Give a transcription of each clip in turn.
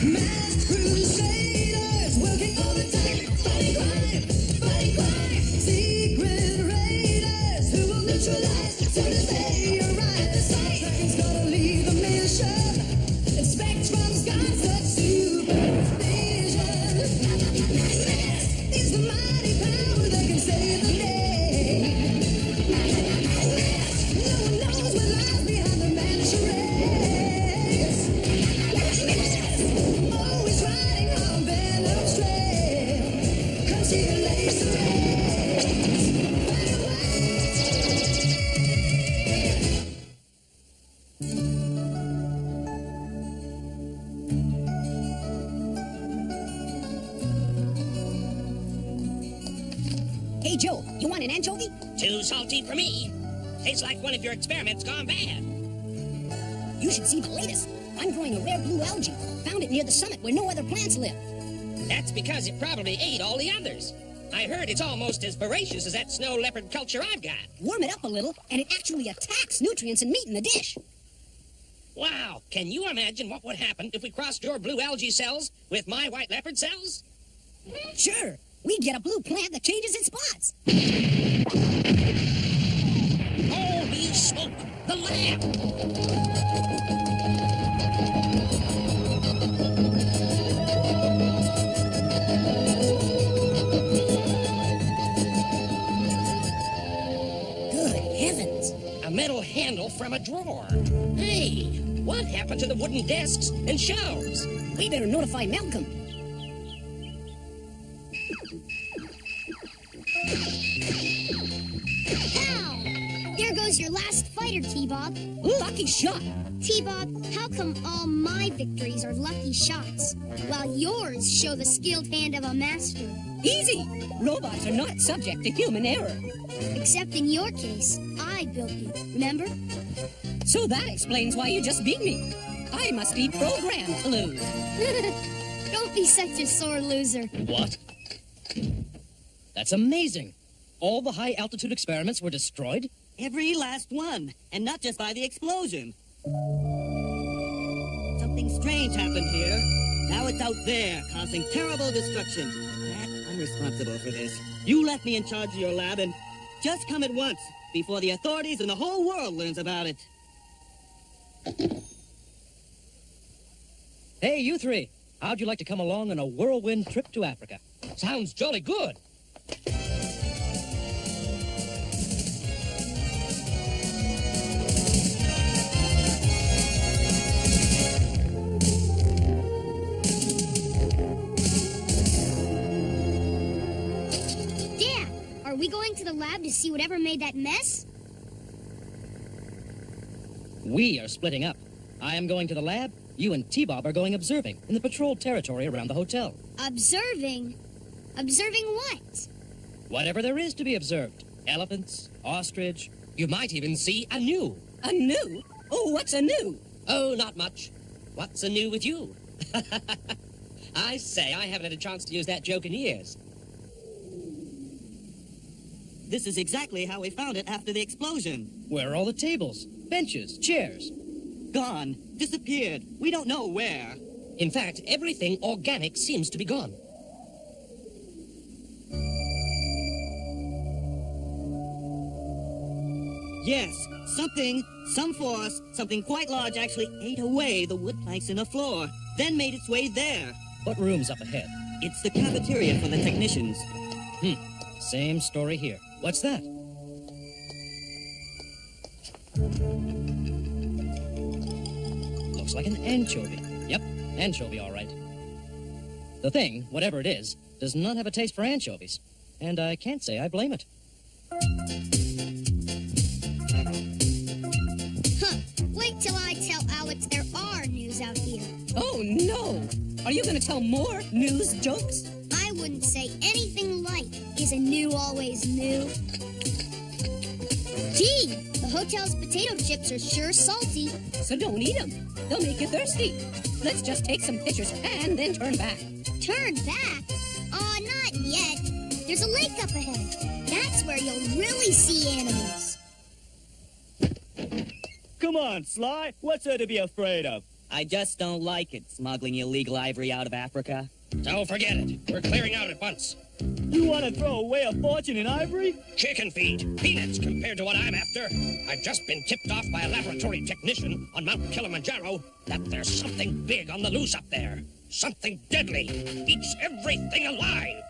Masked crusaders working overtime, fighting crime, secret raiders who will neutralize soon as they arrive. The Cyclone's gonna leave a mission. Expect from skies such supervision. Is the mighty power that can save the day. No one knows what lies behind the masquerades. Always riding on Venom's trail. Come see a laser rays. Fight away. Hey, Joe, you want an anchovy? Too salty for me. Tastes like one of your experiments gone bad. You should see the latest. I'm growing a rare blue algae. Found it near the summit where no other plants live. That's because it probably ate all the others. I heard it's almost as voracious as that snow leopard culture I've got. Warm it up a little, and it actually attacks nutrients and meat in the dish. Wow, can you imagine what would happen if we crossed your blue algae cells with my white leopard cells? Sure, we'd get a blue plant that changes its spots. Holy smoke! The lab! Good heavens. A metal handle from a drawer. Hey, what happened to the wooden desks and shelves? We better notify Malcolm. Ow! There goes your last fighter, T-Bob. Lucky shot. T-Bob, how come all my victories are lucky shots, while yours show the skilled hand of a master? Easy. Robots are not subject to human error. Except in your case, I built you, remember? So that explains why you just beat me. I must be programmed to lose. Don't be such a sore loser. What? That's amazing. All the high-altitude experiments were destroyed? Every last one, and not just by the explosion. Something strange happened here. Now it's out there, causing terrible destruction. I'm responsible for this. You left me in charge of your lab, and just come at once, before the authorities and the whole world learns about it. Hey, you three. How'd you like to come along on a whirlwind trip to Africa? Sounds jolly good. Dad, are we going to the lab to see whatever made that mess? We are splitting up. I am going to the lab. You and T-Bob are going observing in the patrolled territory around the hotel. Observing? Observing what? Whatever there is to be observed. Elephants, ostrich. You might even see a new. A new? Oh, what's a new? Oh, not much. What's a new with you? I say, I haven't had a chance to use that joke in years. This is exactly how we found it after the explosion. Where are all the tables, benches, chairs? Gone. Disappeared. We don't know where. In fact, everything organic seems to be gone. Yes, some force, something quite large actually ate away the wood planks in the floor, then made its way there. What room's up ahead? It's the cafeteria for the technicians. Same story here. What's that? Looks like an anchovy. Yep, anchovy, all right. The thing, whatever it is, does not have a taste for anchovies. And I can't say I blame it. Wait till I tell Alex there are news out here. Oh, no. Are you going to tell more news jokes? I wouldn't say anything like, is a new always new? Gee, the hotel's potato chips are sure salty. So don't eat them. They'll make you thirsty. Let's just take some pictures and then turn back. Turn back? Aw, not yet. There's a lake up ahead. That's where you'll really see animals. Come on, Sly. What's there to be afraid of? I just don't like it, smuggling illegal ivory out of Africa. So forget it. We're clearing out at once. You want to throw away a fortune in ivory? Chicken feed. Peanuts compared to what I'm after. I've just been tipped off by a laboratory technician on Mount Kilimanjaro that there's something big on the loose up there. Something deadly. Eats everything alive.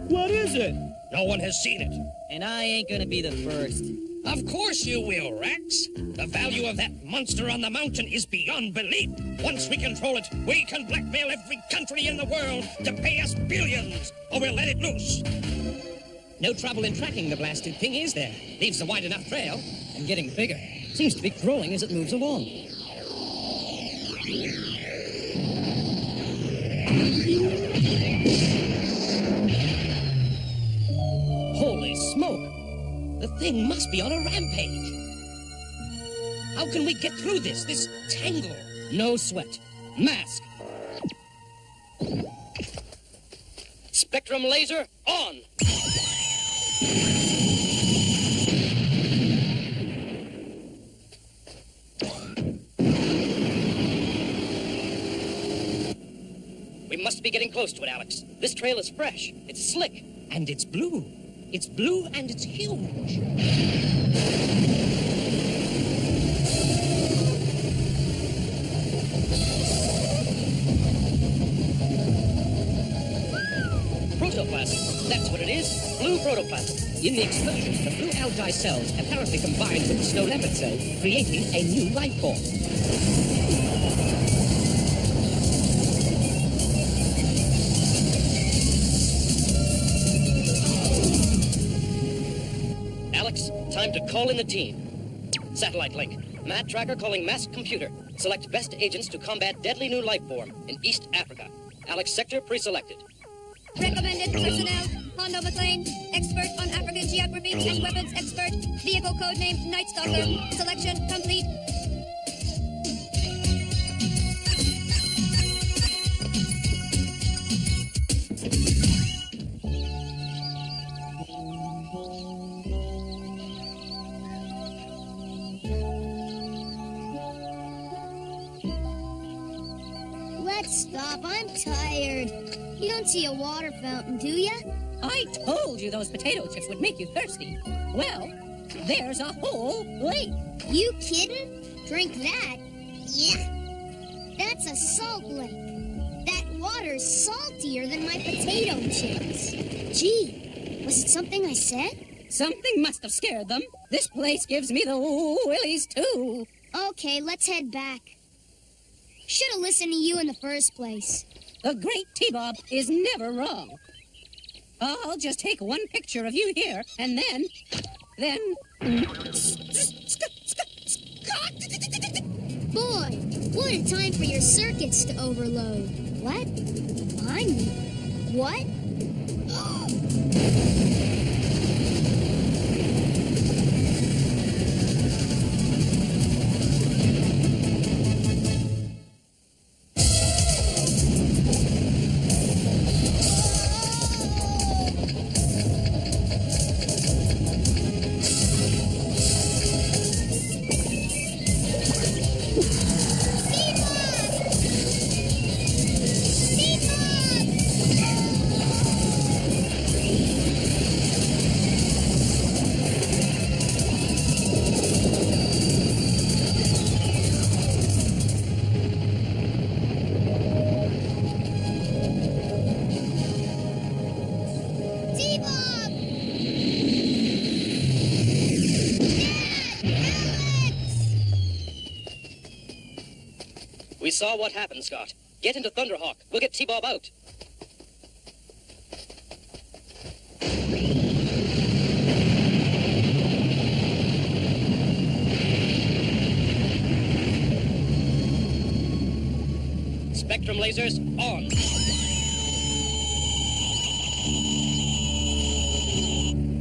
What is it? No one has seen it. And I ain't gonna be the first. Of course you will, Rex. The value of that monster on the mountain is beyond belief. Once we control it, we can blackmail every country in the world to pay us billions, or we'll let it loose. No trouble in tracking the blasted thing, is there? Leaves a wide enough trail. And getting bigger. Seems to be growing as it moves along. Holy smoke! The thing must be on a rampage. How can we get through this tangle? No sweat. M.A.S.K. Spectrum laser on! We must be getting close to it, Alex. This trail is fresh. It's slick. And it's blue. It's blue and it's huge. Protoplasm. That's what it is. Blue protoplasm. In the explosion, the blue algae cells apparently combined with the snow leopard cell, creating a new life form. Alex, time to call in the team. Satellite link. Mat tracker calling M.A.S.K computer. Select best agents to combat deadly new life form in East Africa. Alex sector pre-selected. Recommended personnel: Hondo McLean, expert on African geography and weapons expert. Vehicle code name Night Stalker. Selection complete. Let's stop. I'm tired. You don't see a water fountain, do ya? I told you those potato chips would make you thirsty. Well, there's a whole lake. You kidding? Drink that? Yeah. That's a salt lake. That water's saltier than my potato chips. Gee, was it something I said? Something must have scared them. This place gives me the willies, too. Okay, let's head back. Should have listened to you in the first place. The great T-Bob is never wrong. I'll just take one picture of you here, and then... Boy, what a time for your circuits to overload. What? What? We saw what happened, Scott. Get into Thunderhawk. We'll get T-Bob out. Spectrum lasers on.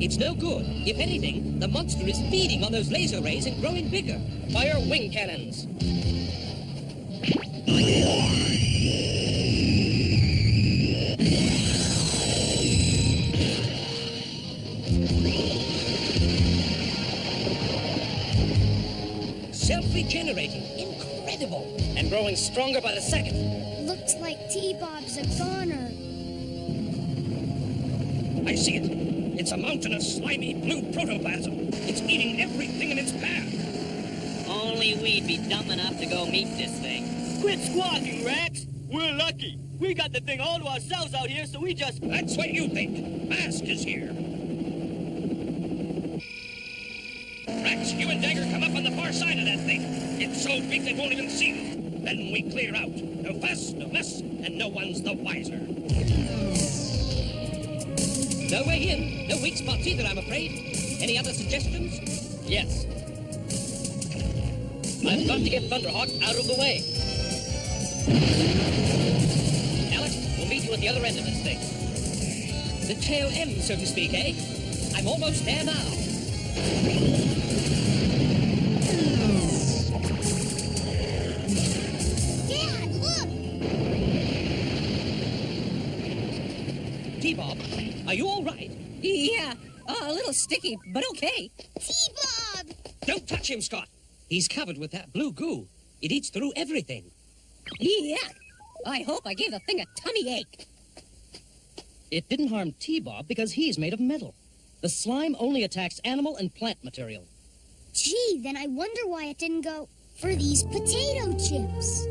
It's no good. If anything, the monster is feeding on those laser rays and growing bigger. Fire wing cannons. Self-regenerating. Incredible. And growing growing stronger by the second. Looks like T-Bob's a goner. I see it. It's a mountain of slimy blue protoplasm. It's eating everything in its path. Only we'd be dumb enough to go meet this thing. Quit squawking, Rex! We're lucky. We got the thing all to ourselves out here, so we just... That's what you think. M.A.S.K is here. Rex, you and Dagger come up on the far side of that thing. It's so big they won't even see you. Then we clear out. No fuss, no mess, and no one's the wiser. No way in, no weak spots either, I'm afraid. Any other suggestions? Yes. I've got to get Thunderhawk out of the way. Alex, we'll meet you at the other end of this thing. The tail end, so to speak, eh? I'm almost there now. Dad, look! T-Bob, are you all right? Yeah, a little sticky, but okay. T-Bob! Don't touch him, Scott. He's covered with that blue goo. It eats through everything. Yeah. I hope I gave the thing a tummy ache. It didn't harm T-Bob because he's made of metal. The slime only attacks animal and plant material. Gee, then I wonder why it didn't go for these potato chips.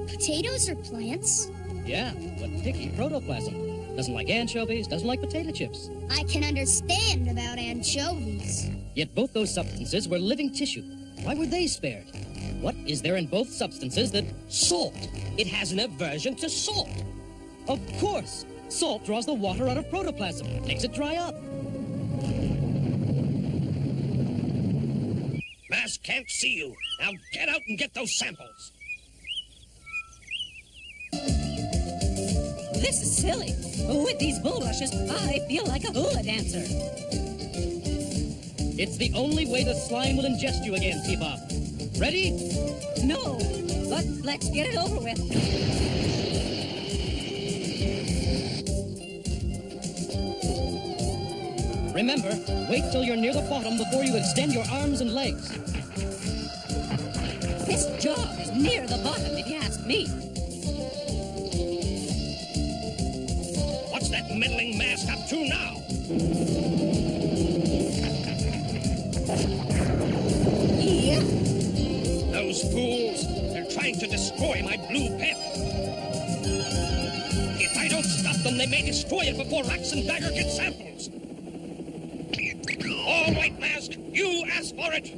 Potatoes are plants. Yeah, but picky protoplasm. Doesn't like anchovies, doesn't like potato chips. I can understand about anchovies. Yet both those substances were living tissue. Why were they spared? What is there in both substances that... Salt! It has an aversion to salt. Of course! Salt draws the water out of protoplasm, makes it dry up. M.A.S.K can't see you. Now get out and get those samples. This is silly. With these bulrushes, I feel like a hula dancer. It's the only way the slime will ingest you again, T-Bob. Ready? No, but let's get it over with. Remember, wait till you're near the bottom before you extend your arms and legs. This job is near the bottom, if you ask me. What's that meddling M.A.S.K up to now? Yeah. Those fools, they're trying to destroy my blue pet. If I don't stop them, they may destroy it before Rex and Dagger get samples. All right, M.A.S.K, you ask for it.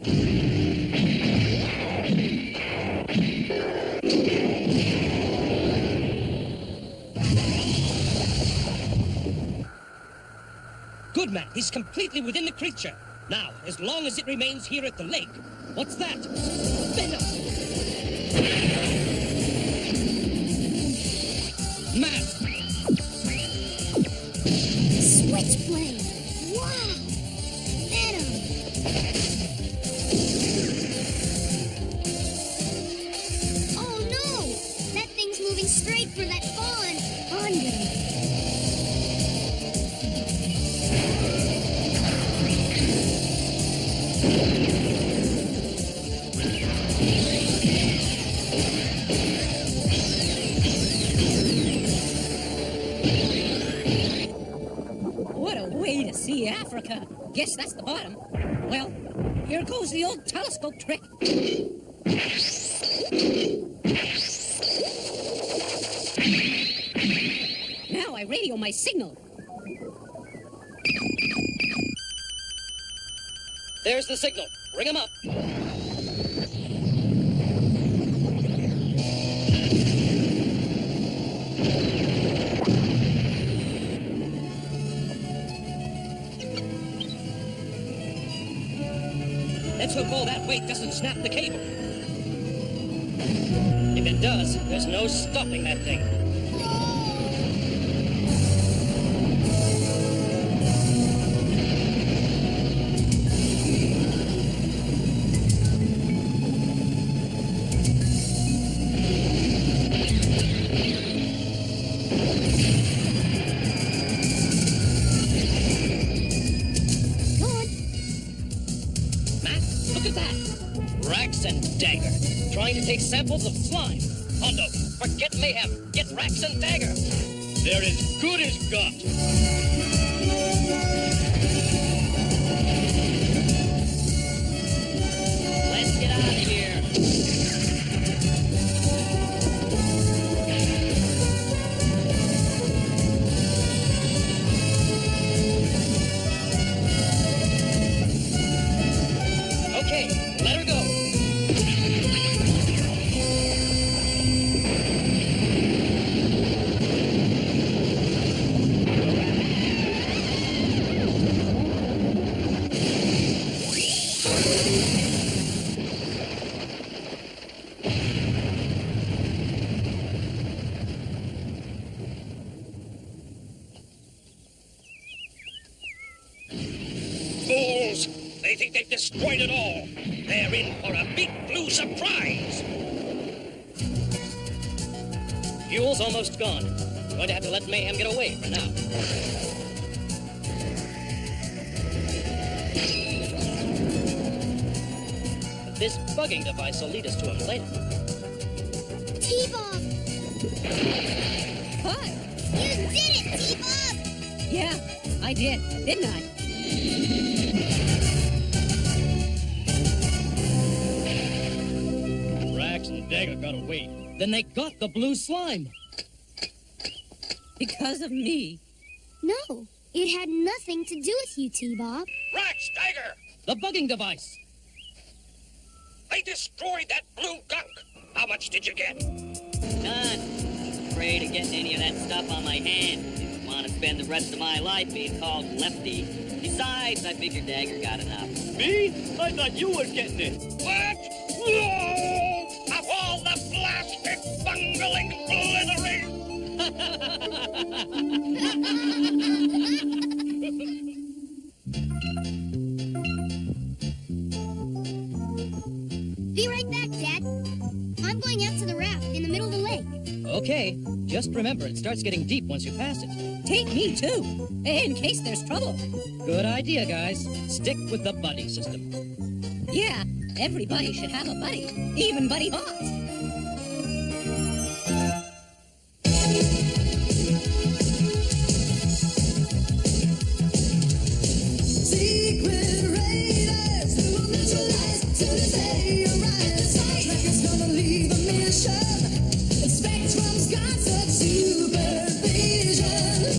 Good, man. He's completely within the creature. Now, as long as it remains here at the lake. What's that? Venom! M.A.S.K! Switchblade! Wow! Venom! Oh no! That thing's moving straight for that fawn! Under! What a way to see Africa. Guess that's the bottom. Well, here goes the old telescope trick. Now I radio my signal. There's the signal. Ring him up. Let's hope all that weight doesn't snap the cable. If it does, there's no stopping that thing. Matt, look at that. Rex and Dagger trying to take samples of slime. Hondo, forget mayhem. Get Rax and Dagger. They're as good as got. Let's get out of here. Okay, let her go. Fools! They think they've destroyed it all. They're in for a big blue surprise. Fuel's almost gone. Going to have to let Mayhem get away for now. But this bugging device will lead us to him later. T-Bob! What? You did it, T-Bob! Yeah, I did, didn't I? Rax and Dagger got away. Then they got the blue slime. Because of me. No, it had nothing to do with you, T-Bob. Rax, Dagger! The bugging device. They destroyed that blue gunk. How much did you get? None. Afraid of getting any of that stuff on my hand. Didn't want to spend the rest of my life being called Lefty. Besides, I figured Dagger got enough. Me? I thought you was getting it. What? No! Of all the blasted, bungling, blithering... Be right back, Dad. I'm going out to the raft in the middle of the lake. Okay, just remember it starts getting deep once you pass it. Take me, too, in case there's trouble. Good idea, guys. Stick with the buddy system. Yeah, everybody should have a buddy, even Buddy Boss. Secret raiders who will neutralize soon as they